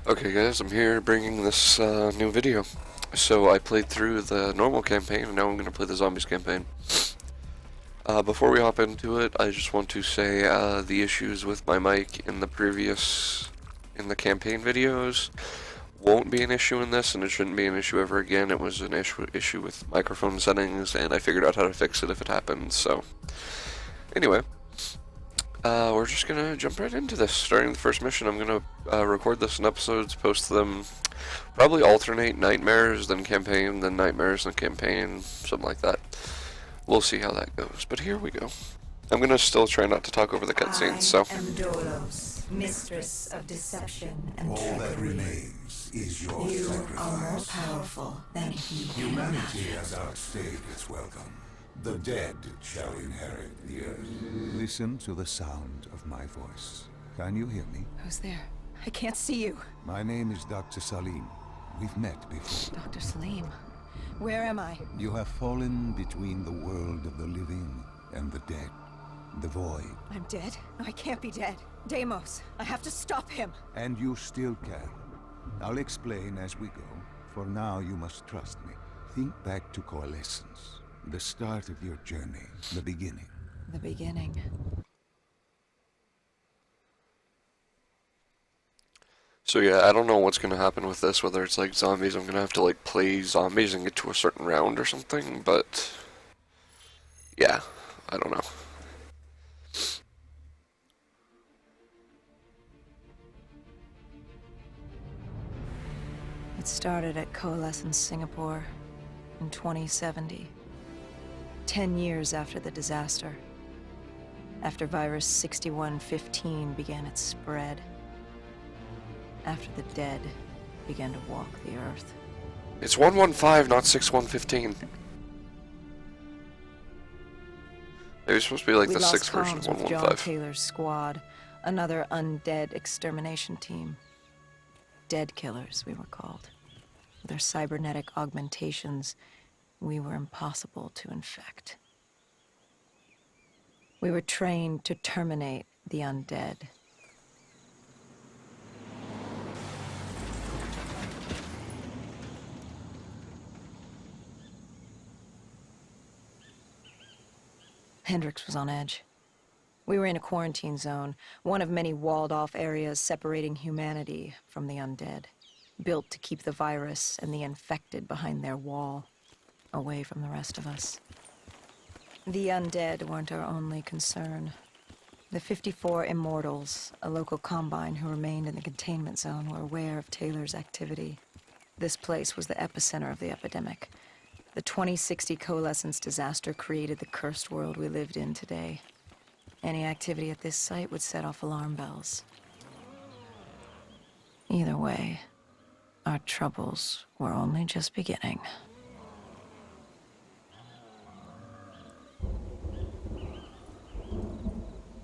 Okay guys, I'm here bringing this new video. So I played through the normal campaign, and now I'm going to play the zombies campaign. Before we hop into it, I just want to say the issues with my mic in the campaign videos won't be an issue in this, and it shouldn't be an issue ever again. It was an issue with microphone settings, and I figured out how to fix it if it happens, so... Anyway. We're just gonna jump right into this. Starting the first mission, I'm gonna record this in episodes, post them, probably alternate nightmares, then campaign, then nightmares, then campaign, something like that. We'll see how that goes, but here we go. I'm gonna still try not to talk over the cutscenes, so... I am Dolos, mistress of deception and All trickery. that remains is your You sacrifice. are more powerful than he. Humanity has outstayed its welcome. The dead shall inherit the earth. Listen to the sound of my voice. Can you hear me? Who's there? I can't see you. My name is Dr. Salim. We've met before. Dr. Salim. Where am I? You have fallen between the world of the living and the dead. The void. I'm dead? No, I can't be dead. Deimos, I have to stop him. And you still can. I'll explain as we go. For now, you must trust me. Think back to Coalescence. The start of your journey. The beginning. The beginning. So yeah, I don't know what's gonna happen with this, whether it's like zombies, I'm gonna have to like play zombies and get to a certain round or something, but... Yeah, I don't know. It started at Coalescence Singapore in 2070. 10 years after the disaster. After virus 6115 began its spread. After the dead began to walk the earth. It's 115, not 6115. Maybe it's supposed to be like We the lost 6th version of comms with John 115. Taylor's squad, another undead extermination team. Dead killers, we were called. With our cybernetic augmentations, we were impossible to infect. We were trained to terminate the undead. Hendrix was on edge. We were in a quarantine zone, one of many walled-off areas separating humanity from the undead, built to keep the virus and the infected behind their wall, away from the rest of us. The undead weren't our only concern. The 54 Immortals, a local combine who remained in the containment zone, were aware of Taylor's activity. This place was the epicenter of the epidemic. The 2060 Coalescence disaster created the cursed world we lived in today. Any activity at this site would set off alarm bells. Either way, our troubles were only just beginning.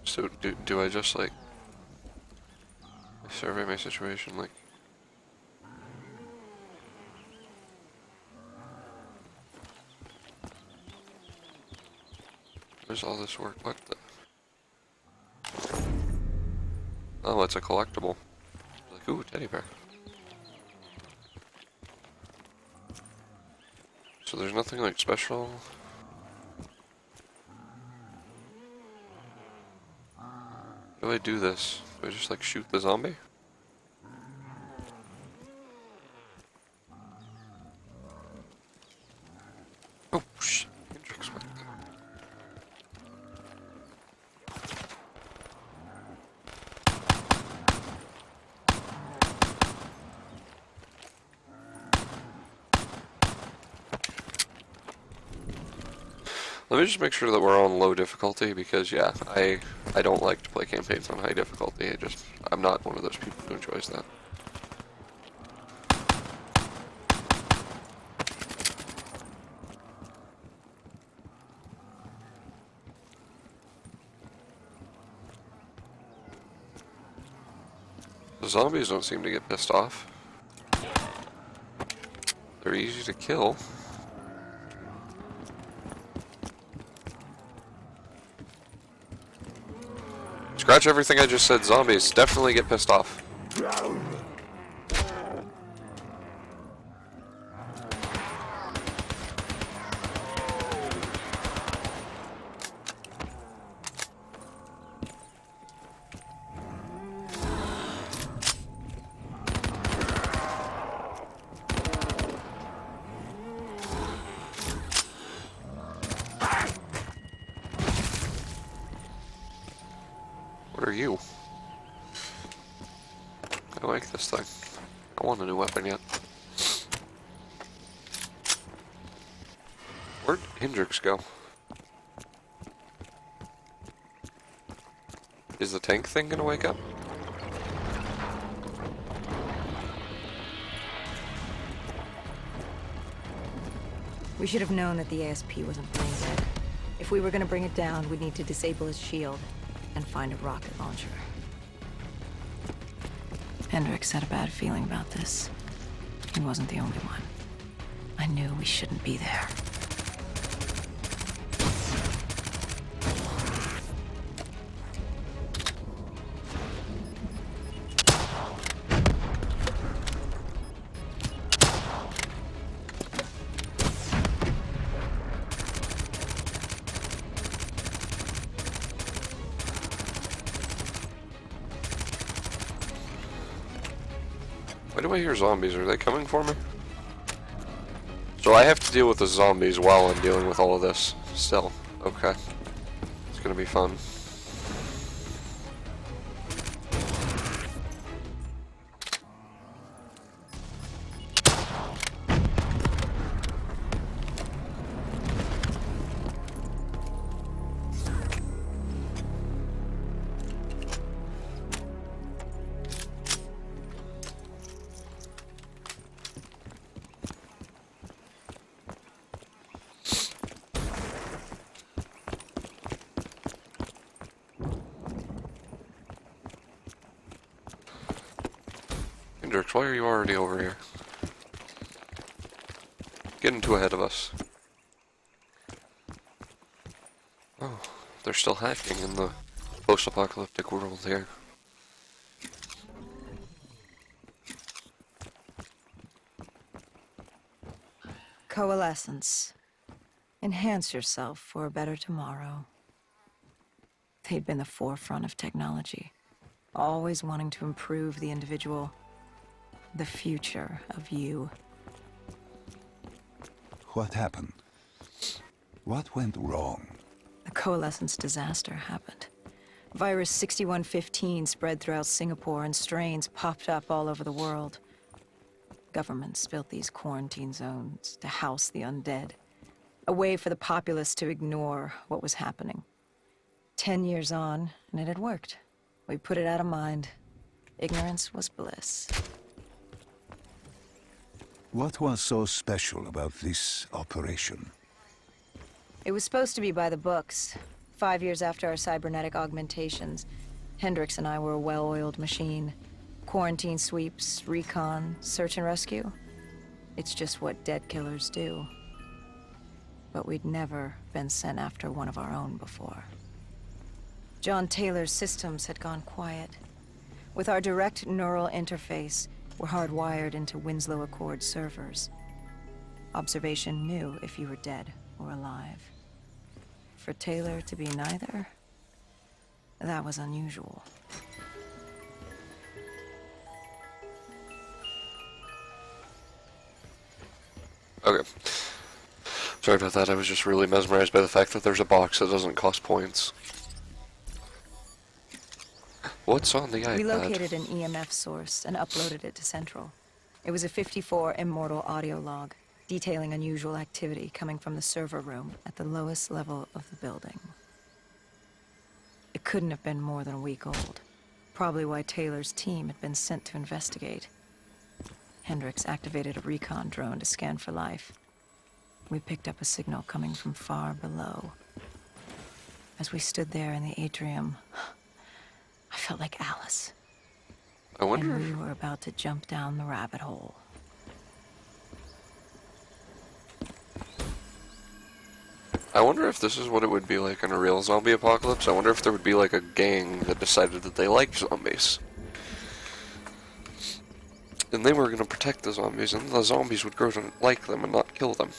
So, do I just, like, survey my situation, like... Where's all this work? What the... Oh, it's a collectible. Like, ooh, teddy bear. So there's nothing, like, special... How do I do this? Do I just, like, shoot the zombie? Oh, shit. Hendrix, what the... Let me just make sure that we're on low difficulty, because yeah, I don't like to play campaigns on high difficulty. I'm not one of those people who enjoys that. The zombies don't seem to get pissed off. They're easy to kill. Scratch everything I just said. Zombies definitely get pissed off. What are you? I like this thing. I want a new weapon yet. Where'd Hendrix go? Is the tank thing gonna wake up? We should have known that the ASP wasn't playing dead. If we were gonna bring it down, we'd need to disable his shield and find a rocket launcher. Hendrix had a bad feeling about this. He wasn't the only one. I knew we shouldn't be there. Why do I hear zombies? Are they coming for me? So I have to deal with the zombies while I'm dealing with all of this. Still. Okay. It's gonna be fun. Hendrix, why are you already over here? Getting too ahead of us. Oh, they're still hacking in the post-apocalyptic world here. Coalescence. Enhance yourself for a better tomorrow. They'd been the forefront of technology, always wanting to improve the individual, the future of you. What happened? What went wrong? The Coalescence disaster happened. Virus 6115 spread throughout Singapore and strains popped up all over the world. Governments built these quarantine zones to house the undead, a way for the populace to ignore what was happening. 10 years on, and it had worked. We put it out of mind. Ignorance was bliss. What was so special about this operation? It was supposed to be by the books. 5 years after our cybernetic augmentations, Hendrix and I were a well-oiled machine. Quarantine sweeps, recon, search and rescue. It's just what dead killers do. But we'd never been sent after one of our own before. John Taylor's systems had gone quiet. With our direct neural interface, we're hardwired into Winslow Accord servers. Observation knew if you were dead or alive. For Taylor to be neither, that was unusual. Okay. Sorry about that, I was just really mesmerized by the fact that there's a box that doesn't cost points. What's on the iPad? We located an EMF source and uploaded it to Central. It was a 54 Immortal audio log, detailing unusual activity coming from the server room at the lowest level of the building. It couldn't have been more than a week old. Probably why Taylor's team had been sent to investigate. Hendrix activated a recon drone to scan for life. We picked up a signal coming from far below. As we stood there in the atrium, I felt like Alice. I wonder And if... we were about to jump down the rabbit hole. I wonder if this is what it would be like in a real zombie apocalypse. I wonder if there would be like a gang that decided that they liked zombies. And they were going to protect the zombies, and the zombies would grow to like them and not kill them.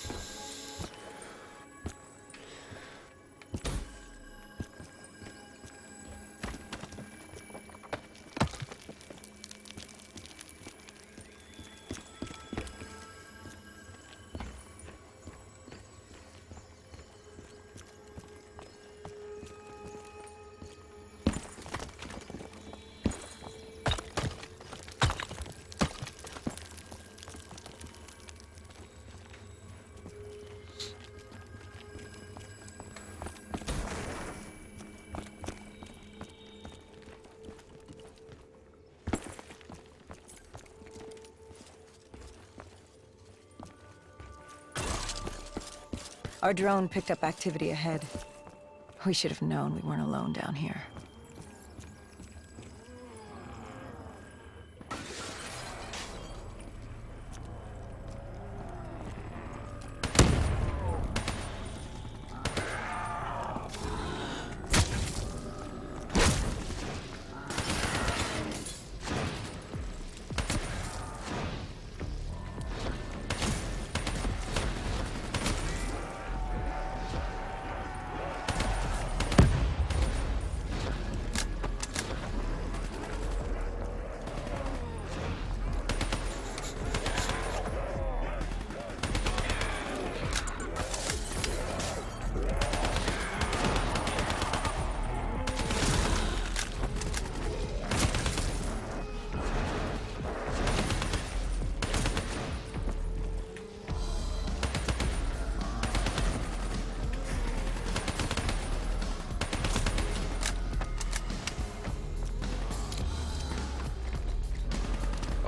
Our drone picked up activity ahead. We should have known we weren't alone down here.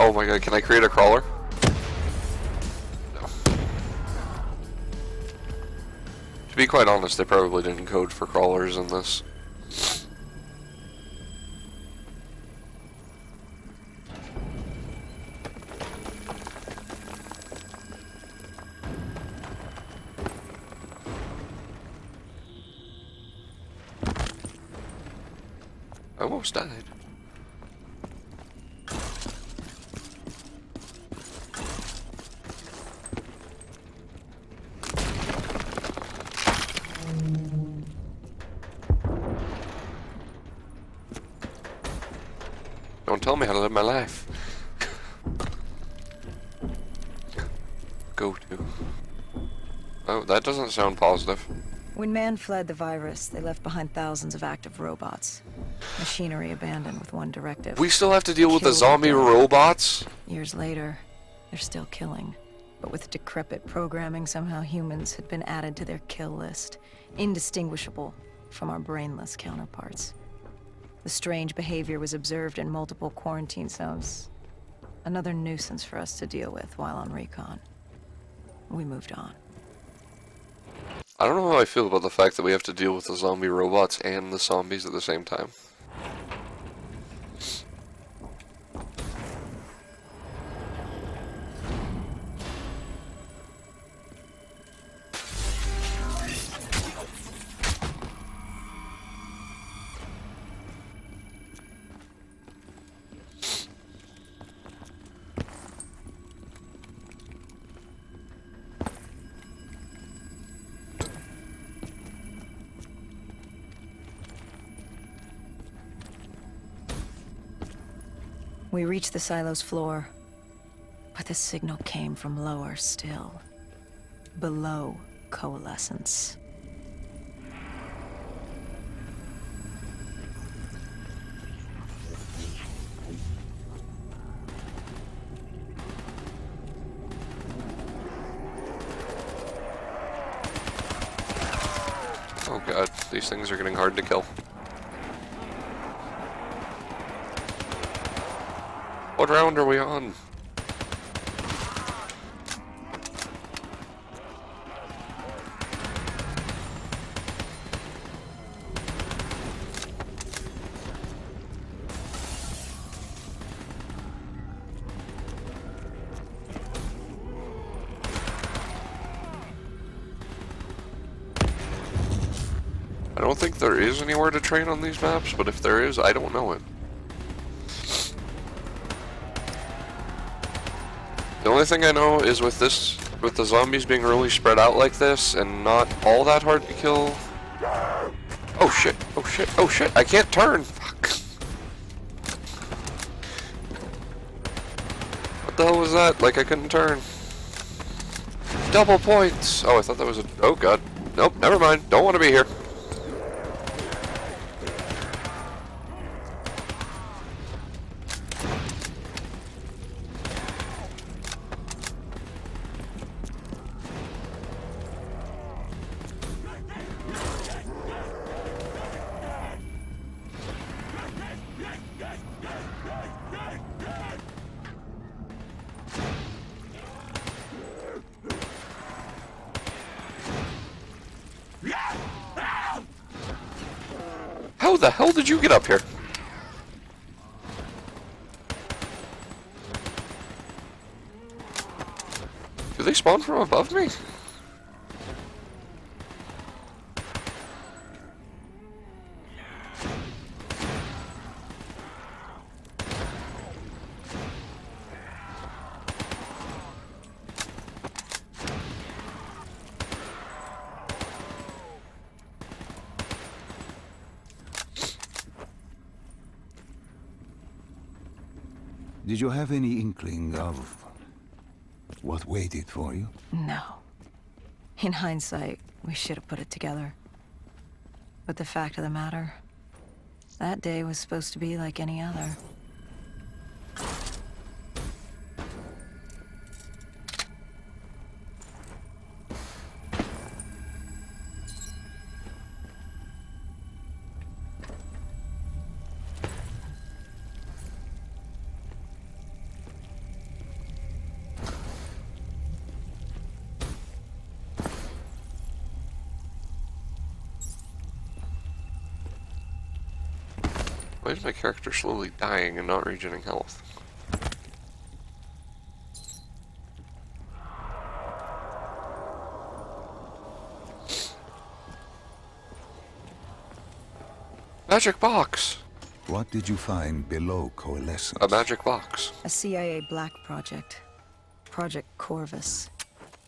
Oh my god, can I create a crawler? No. To be quite honest, they probably didn't code for crawlers in this. I almost died. Don't tell me how to live my life. Go to. Oh, that doesn't sound positive. When man fled the virus, they left behind thousands of active robots. Machinery abandoned with one directive. We still have to deal with the Kill zombie dead. robots? Years later, they're still killing. But with decrepit programming, somehow humans had been added to their kill list, indistinguishable from our brainless counterparts. The strange behavior was observed in multiple quarantine zones. Another nuisance for us to deal with while on recon. We moved on. I don't know how I feel about the fact that we have to deal with the zombie robots and the zombies at the same time. We reached the silo's floor, but the signal came from lower still. Below coalescence. Oh god, these things are getting hard to kill. What round are we on? I don't think there is anywhere to train on these maps, but if there is, I don't know it. The only thing I know is with the zombies being really spread out like this and not all that hard to kill. Oh shit, oh shit, oh shit, I can't turn! Fuck. What the hell was that? Like I couldn't turn. Double points! Oh, I thought that was a... Oh god. Nope, never mind. Don't want to be here. How the hell did you get up here? Do they spawn from above me? Did you have any inkling of what waited for you? No. In hindsight, we should have put it together. But the fact of the matter, that day was supposed to be like any other. Why is my character slowly dying and not regening health? Magic box! What did you find below Coalescence? A magic box. A CIA black project. Project Corvus.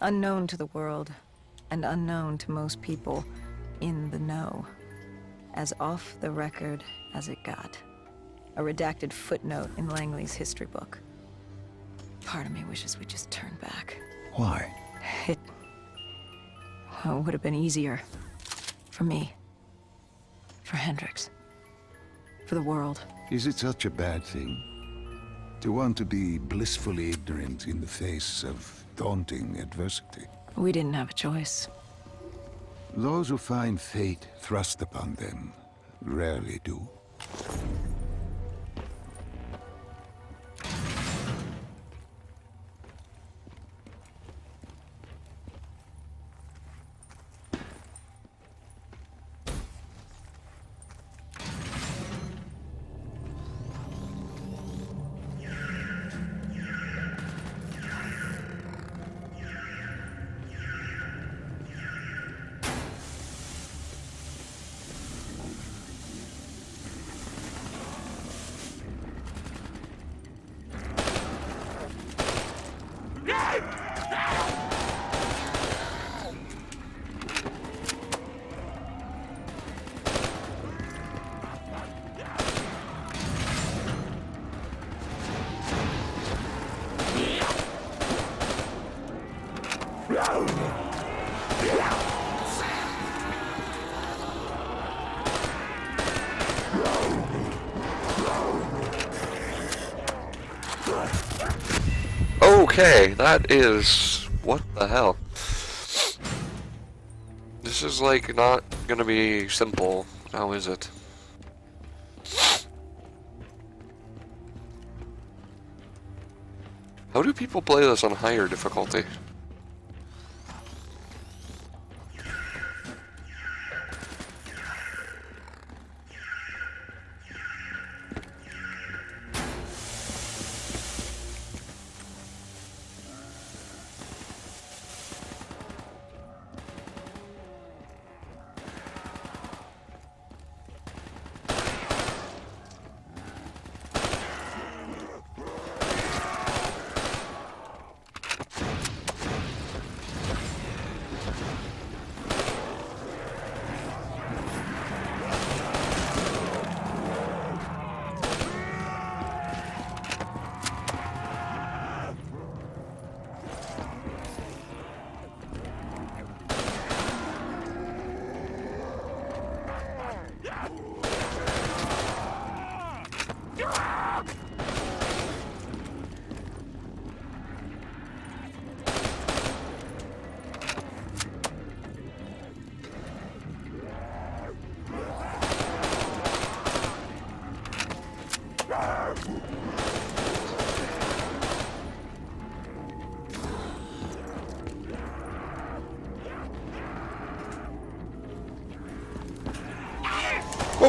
Unknown to the world, and unknown to most people in the know. As off the record as it got. A redacted footnote in Langley's history book. Part of me wishes we just turned back. Why? It would have been easier. For me. For Hendricks. For the world. Is it such a bad thing? To want to be blissfully ignorant in the face of daunting adversity? We didn't have a choice. Those who find fate thrust upon them rarely do. Okay, that is... what the hell? This is like not gonna be simple, now is it? How do people play this on higher difficulty?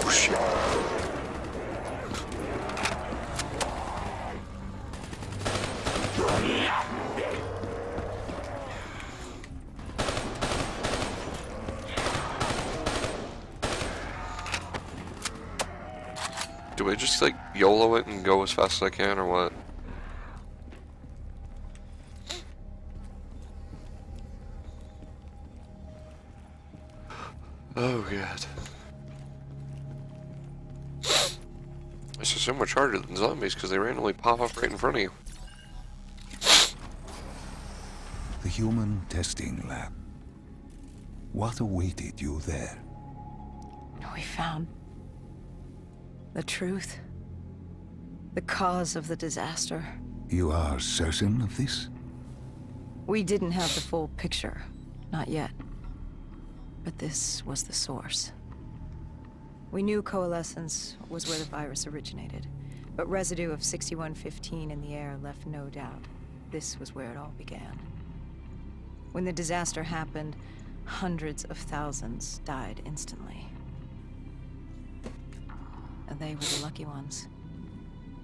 Oh shit. Do I just like YOLO it and go as fast as I can or what? Oh god. This is so much harder than zombies because they randomly pop up right in front of you. The human testing lab. What awaited you there? We found the truth. The cause of the disaster. You are certain of this? We didn't have the full picture. Not yet. But this was the source. We knew coalescence was where the virus originated, but residue of 6115 in the air left no doubt. This was where it all began. When the disaster happened, hundreds of thousands died instantly. And they were the lucky ones.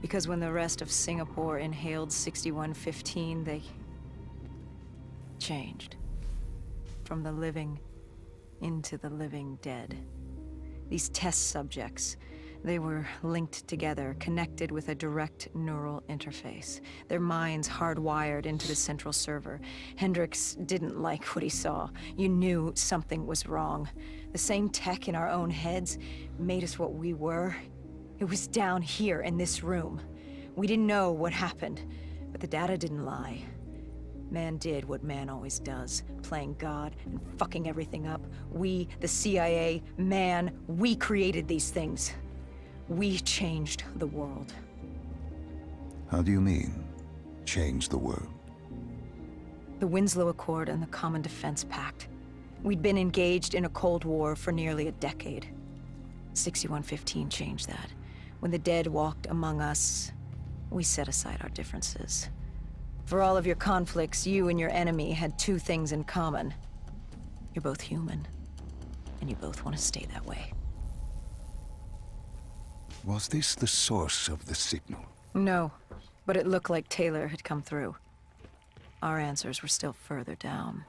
Because when the rest of Singapore inhaled 6115, they changed. From the living into the living dead. These test subjects, they were linked together, connected with a direct neural interface. Their minds hardwired into the central server. Hendricks didn't like what he saw. You knew something was wrong. The same tech in our own heads made us what we were. It was down here in this room. We didn't know what happened, but the data didn't lie. Man did what man always does, playing God and fucking everything up. We, the CIA, man, we created these things. We changed the world. How do you mean, change the world? The Winslow Accord and the Common Defense Pact. We'd been engaged in a Cold War for nearly a decade. 6115 changed that. When the dead walked among us, we set aside our differences. For all of your conflicts, you and your enemy had two things in common. You're both human, and you both want to stay that way. Was this the source of the signal? No, but it looked like Taylor had come through. Our answers were still further down.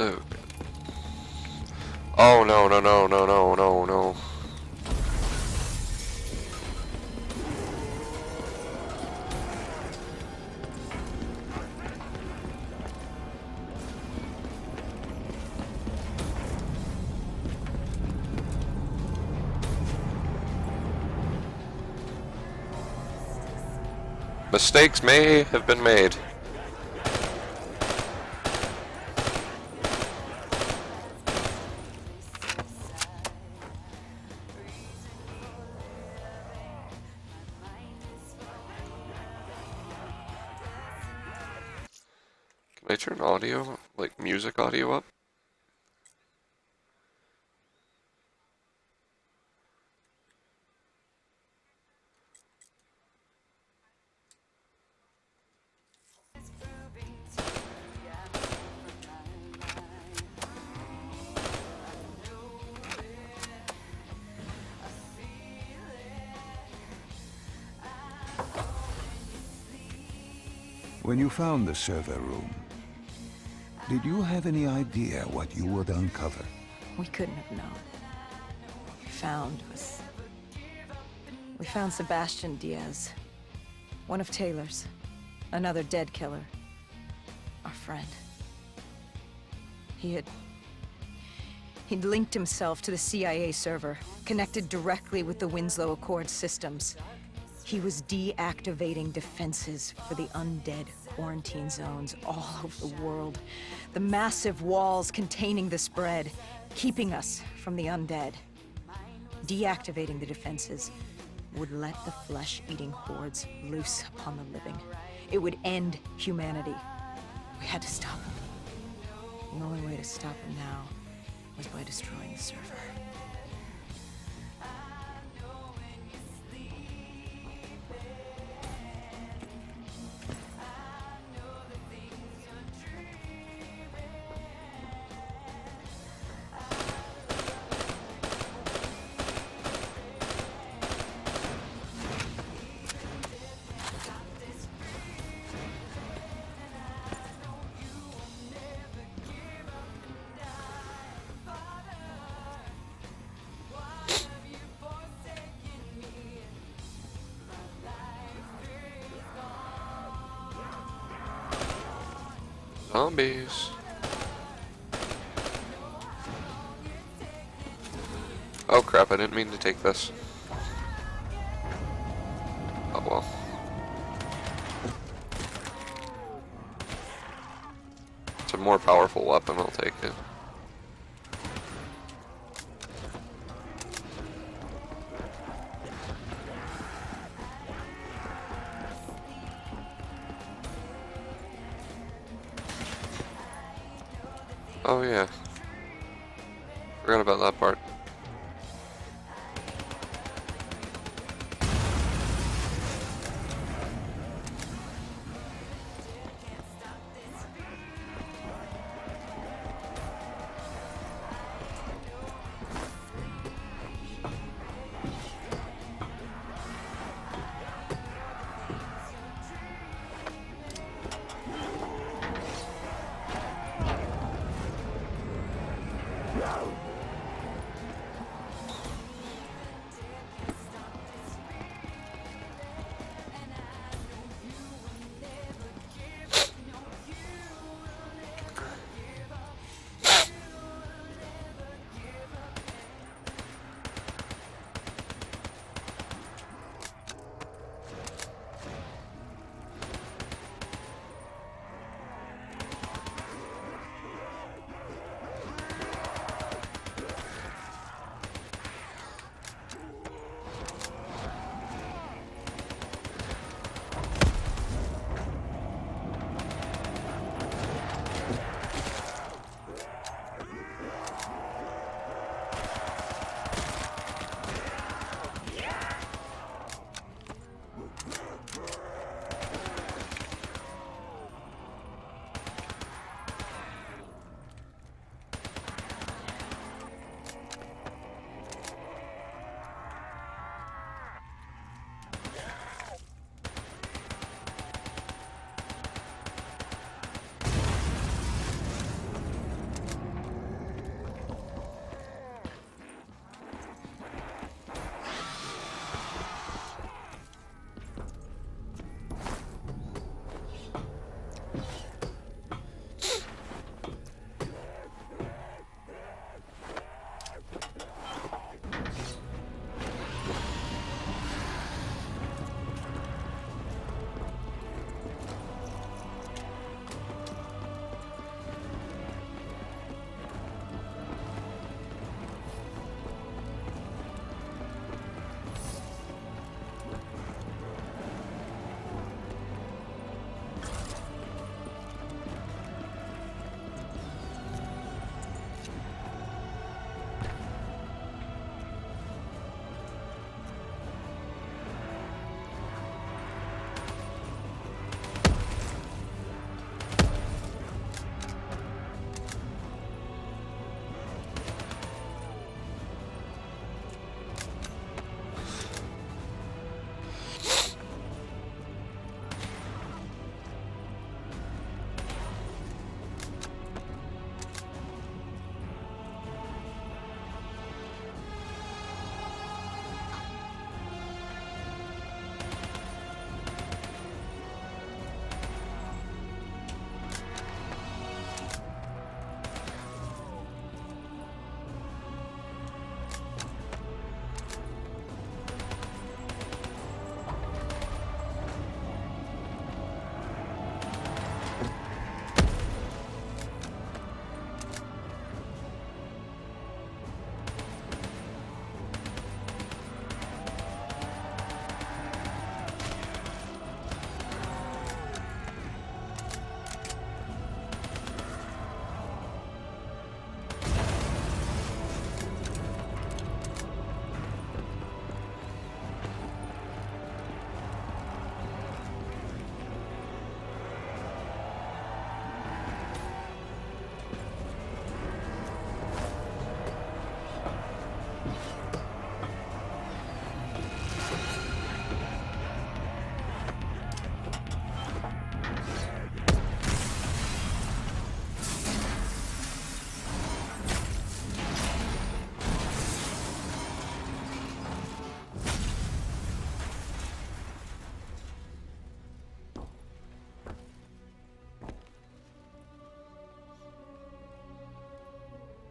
Oh. Oh no no no no no no no. Mistakes may have been made. Can I turn audio, like music audio up? When you found the server room, did you have any idea what you would uncover? We couldn't have known. We found Sebastian Diaz. One of Taylor's. Another dead killer. Our friend. He'd linked himself to the CIA server, connected directly with the Winslow Accord systems. He was deactivating defenses for the undead quarantine zones all over the world. The massive walls containing the spread, keeping us from the undead. Deactivating the defenses would let the flesh-eating hordes loose upon the living. It would end humanity. We had to stop him. The only way to stop him now was by destroying the server. Zombies. Oh crap, I didn't mean to take this. Oh well. It's a more powerful weapon, I'll take it. Oh yeah. Forgot about that part.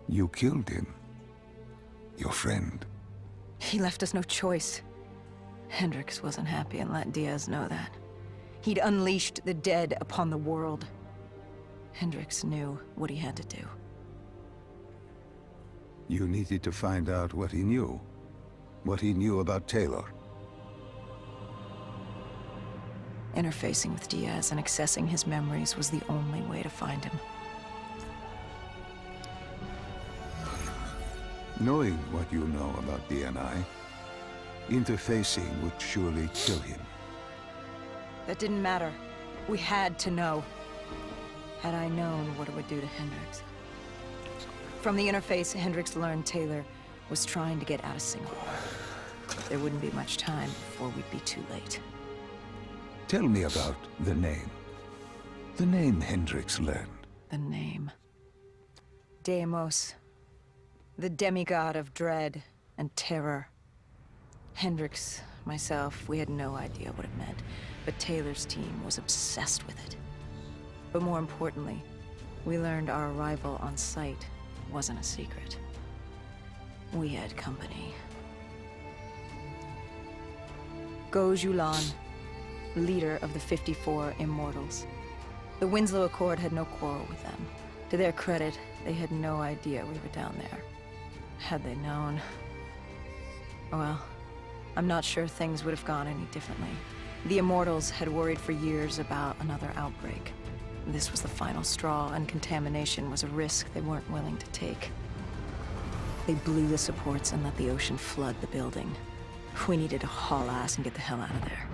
You killed him. Your friend. He left us no choice. Hendricks wasn't happy and let Diaz know that. He'd unleashed the dead upon the world. Hendricks knew what he had to do. You needed to find out what he knew. What he knew about Taylor. Interfacing with Diaz and accessing his memories was the only way to find him. Knowing what you know about DNI, interfacing would surely kill him. That didn't matter. We had to know. Had I known what it would do to Hendricks. From the interface, Hendricks learned Taylor was trying to get out of Singapore. There wouldn't be much time before we'd be too late. Tell me about the name. The name Hendricks learned. The name. Deimos. The demigod of dread and terror. Hendricks, myself, we had no idea what it meant, but Taylor's team was obsessed with it. But more importantly, we learned our arrival on site wasn't a secret. We had company. Go Julan, leader of the 54 Immortals. The Winslow Accord had no quarrel with them. To their credit, they had no idea we were down there. Had they known... well, I'm not sure things would have gone any differently. The Immortals had worried for years about another outbreak. This was the final straw, and contamination was a risk they weren't willing to take. They blew the supports and let the ocean flood the building. We needed to haul ass and get the hell out of there.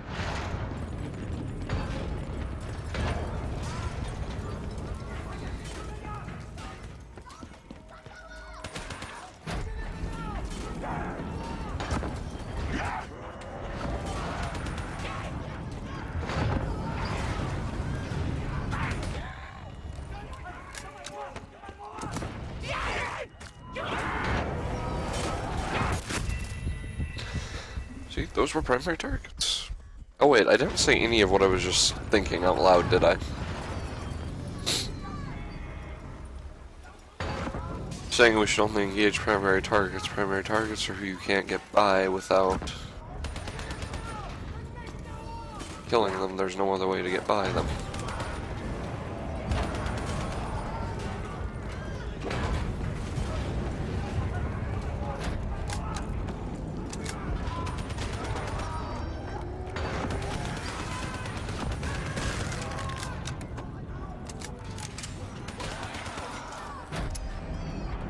See, those were primary targets. Oh wait, I didn't say any of what I was just thinking out loud, did I? Saying we should only engage primary targets. Primary targets are who you can't get by without killing them. There's no other way to get by them.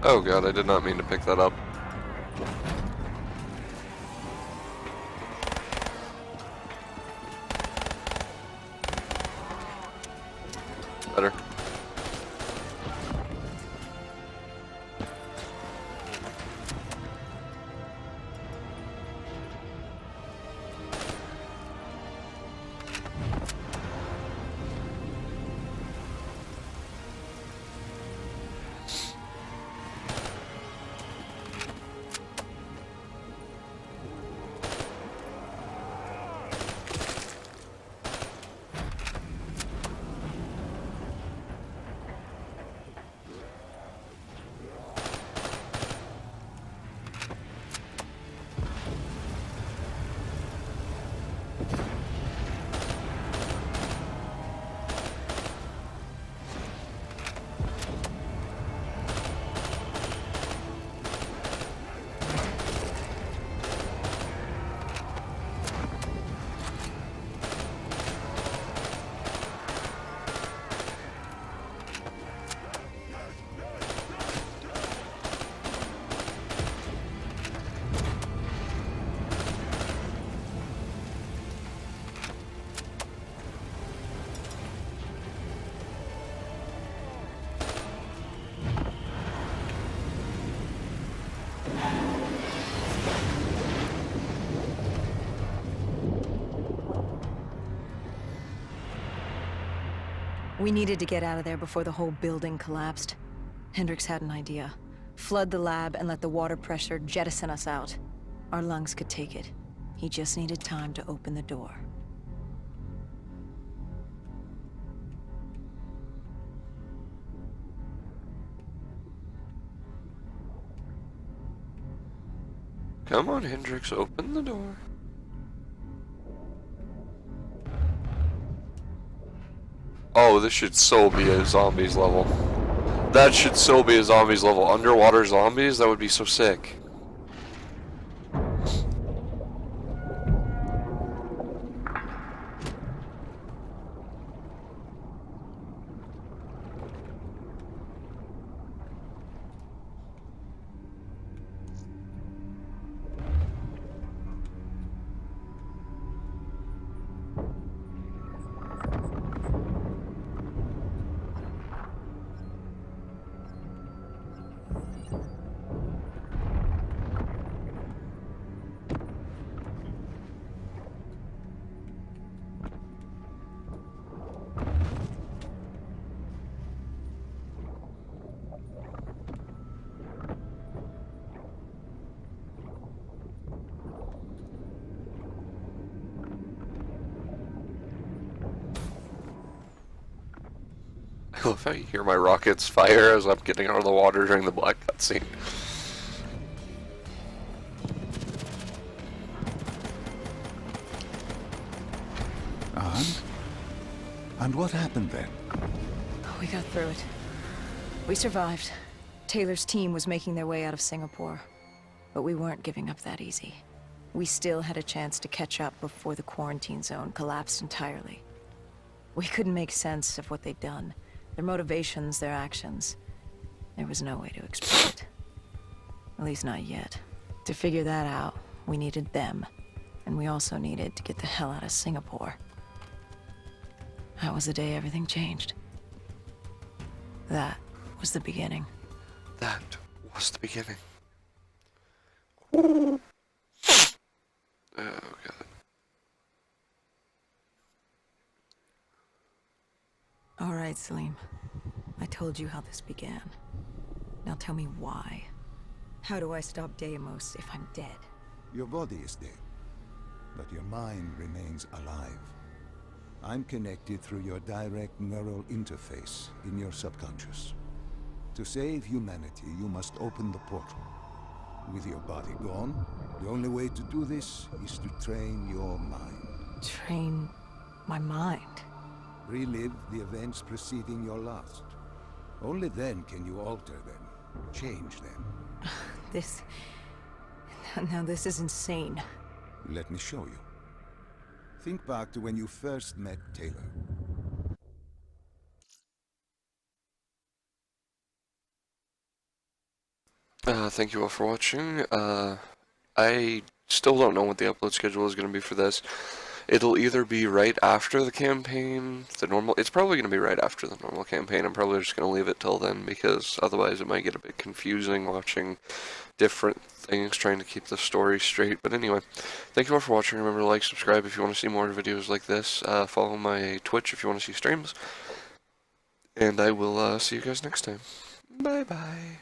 Oh god, I did not mean to pick that up. Better. We needed to get out of there before the whole building collapsed. Hendricks had an idea. Flood the lab and let the water pressure jettison us out. Our lungs could take it. He just needed time to open the door. Come on, Hendrix, open the door. Oh, this should so be a zombies level. That should so be a zombies level. Underwater zombies? That would be so sick. I love how you hear my rockets fire as I'm getting out of the water during the black cutscene. And what happened then? We got through it. We survived. Taylor's team was making their way out of Singapore. But we weren't giving up that easy. We still had a chance to catch up before the quarantine zone collapsed entirely. We couldn't make sense of what they'd done. Their motivations, their actions. There was no way to explain it. At least not yet. To figure that out, we needed them. And we also needed to get the hell out of Singapore. That was the day everything changed. That was the beginning. That was the beginning. Oh, God. All right, Salim. I told you how this began. Now tell me why. How do I stop Deimos if I'm dead? Your body is dead, but your mind remains alive. I'm connected through your direct neural interface in your subconscious. To save humanity, you must open the portal. With your body gone, the only way to do this is to train your mind. Train my mind? Relive the events preceding your last. Only then can you alter them, change them. Now this is insane. Let me show you. Think back to when you first met Taylor. Thank you all for watching. I still don't know what the upload schedule is going to be for this. It'll either be right after the campaign, it's probably going to be right after the normal campaign. I'm probably just going to leave it till then, because otherwise it might get a bit confusing watching different things, trying to keep the story straight. But anyway, thank you all for watching. Remember to like, subscribe if you want to see more videos like this. Follow my Twitch if you want to see streams. And I will see you guys next time. Bye-bye.